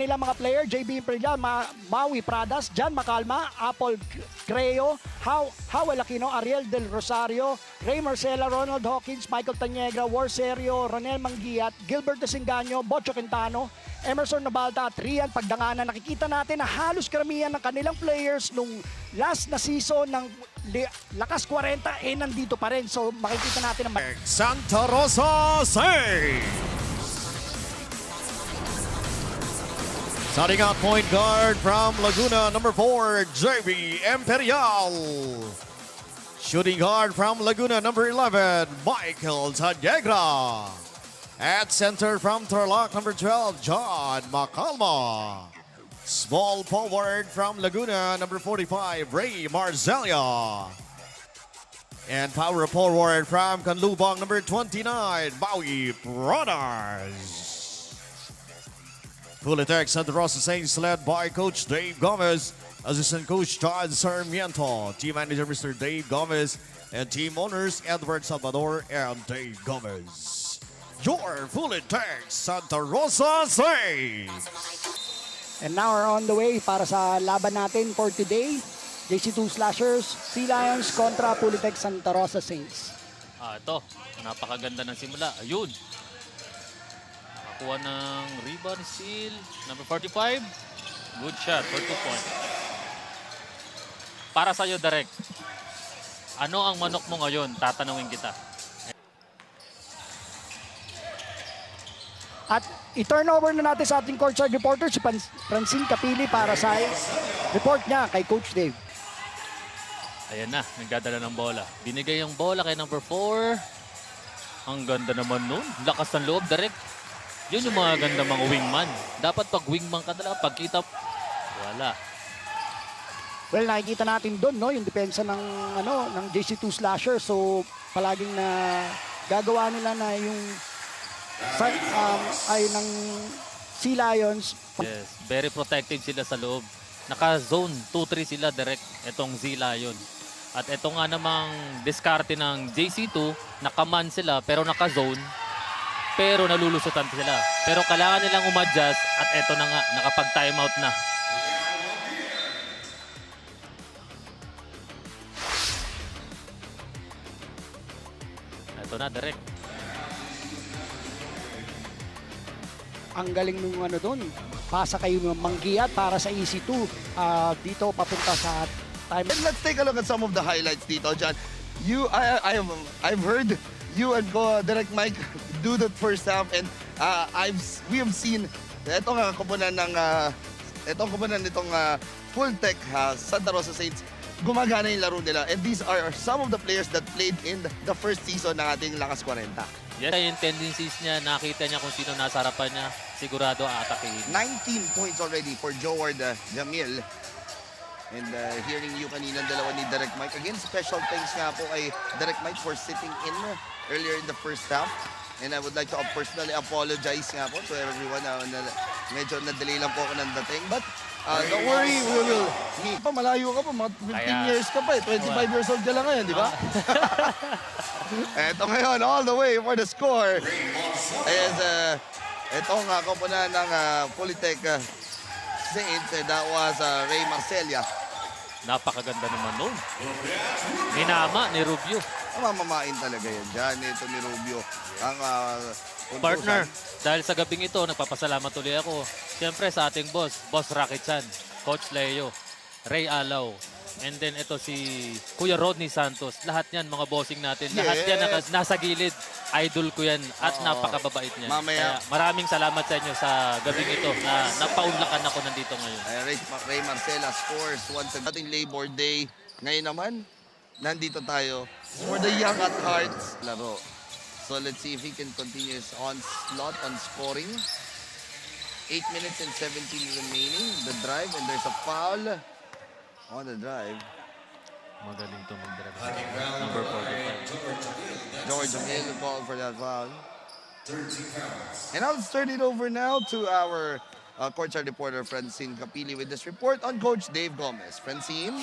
Nila mga player, JB Imperial, Maui Pradas, Jan Macalma, Apple Creo, Howell Aquino, Ariel Del Rosario, Ray Marcela, Ronald Hawkins, Michael Taniegra, War Serio, Ronel Mangiat, Gilbert Desengaño, Bocho Quintano, Emerson Nabalta at Rian Pagdanganan. Nakikita natin na halos karamihan ng kanilang players nung last na season ng Lakas 40 nandito pa rin. So makikita natin ang Santa Rosa save! Starting out point guard from Laguna, number 4, JB Imperial. Shooting guard from Laguna, number 11, Michael Taniegra. At center from Tarlac, number 12, John Macalma. Small forward from Laguna, number 45, Ray Marcelia. And power forward from Canlubang, number 29, Maui Brothers. Pulitech Santa Rosa Saints led by Coach Dave Gomez, Assistant Coach John Sarmiento, Team Manager Mr. Dave Gomez, and Team Owners Edward Salvador and Dave Gomez. Your Pulitech Santa Rosa Saints! And now we're on the way para sa laban natin for today. JC2 Slashers, Sea Lions kontra Pulitech Santa Rosa Saints. Ito, napakaganda ng simula. Ayun. Nakakuha ng rebound, steal. Number 45. Good shot for 2 points. Para sa'yo, Derek. Ano ang manok mo ngayon? Tatanungin kita. At i-turnover na natin sa ating courtside reporter si Francine Capili para sa report niya kay Coach Dave. Ayan na, nagdadala ng bola. Binigay yung bola kay number 4. Ang ganda naman nun. Lakas ng loob, Derek. Yun yung mga ganda mga wingman. Dapat pag wingman ka talaga, pagkita, wala. Well, nakikita natin doon, no, yung depensa ng ng JC2 Slasher. So, palaging na gagawa nila na yung ay ng Sea Lions. Yes, very protective sila sa loob. Naka-zone 2-3 sila direct itong Sea Lion. At ito nga namang diskarte ng JC2, nakaman sila pero naka-zone. Pero nalulusutan sila. Pero kailangan nilang umadjust at ito na nga, nakapag-timeout na. Ito na, direct. Ang galing nung doon. Pasa kayo ng Mangiat para sa EC2. Dito papunta sa time. And let's take a look at some of the highlights dito, John. I've heard you and Direct Mike do the first half, and we have seen itong koponan nitong Pulitech Santa Rosa Saints. Gumagana yung laro nila, and these are some of the players that played in the first season ng ating Lakas 40. Yes, yung tendencies niya, nakita niya kung sino nasa harapan niya, sigurado aatakihin. 19 points already for Joward Jamil. And hearing you kanina dalawa ni Direct Mike. Again, special thanks nga po kay Direct Mike for sitting in earlier in the first half. And I would like to personally apologize nga po to everyone. Medyo na-delay lang po ako ng dating. But don't worry, we will meet. Malayo ka pa, mga 15 years ka pa eh. 25 years old ka lang ngayon, di ba? Eto ngayon, all the way for the score is itong koponan ng Pulitech Saints. That was Ray Marcelia. Napakaganda naman nun. Minama ni Rubio. Mamamain talaga yan dyan. Ito ni Rubio. Ang Partner, dahil sa gabing ito, nagpapasalamat ulit ako. Siyempre sa ating boss, Boss Rakichan, Coach Leo, Ray Alaw, and then ito si Kuya Rodney Santos. Lahat yan, mga bossing natin. Lahat yan nasa gilid. Idol ko yan at napakababait niya. Kaya maraming salamat sa inyo sa gabing ito na napaunlakan ako nandito ngayon. Ray Marcela scores once again. Ating Labor Day. Ngayon naman, nandito tayo for the young at hearts laro. So let's see if he can continue his onslaught on scoring. 8 minutes and 17 remaining. The drive, and there's a foul on the drive. Magaling ito mag-drive. Number 45. George Jamil called for that foul. And I'll turn it over now to our courtside reporter, Francine Capili, with this report on Coach Dave Gomez. Francine?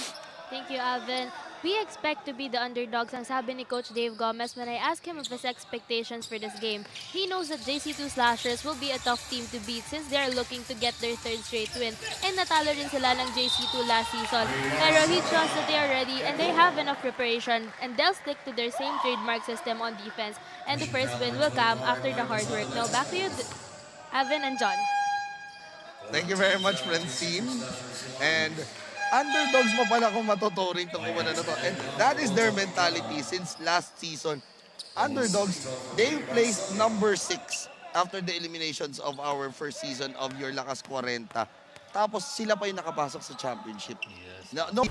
Thank you, Alvin. We expect to be the underdogs, ang sabi ni Coach Dave Gomez when I asked him of his expectations for this game. He knows that JC2 Slashers will be a tough team to beat since they are looking to get their third straight win. And natalo rin sila ng JC2 last season. Pero he trusts that they are ready and they have enough preparation and they'll stick to their same trademark system on defense. And the first win will come after the hard work. Now back to you, Evan and John. Thank you very much, Francine. And underdogs mo pala kung matuturing to kung ano na to. And that is their mentality since last season. Underdogs, they placed number 6 after the eliminations of our first season of Your Lakas 40. Tapos sila pa yung nakapasok sa championship. Yes. No,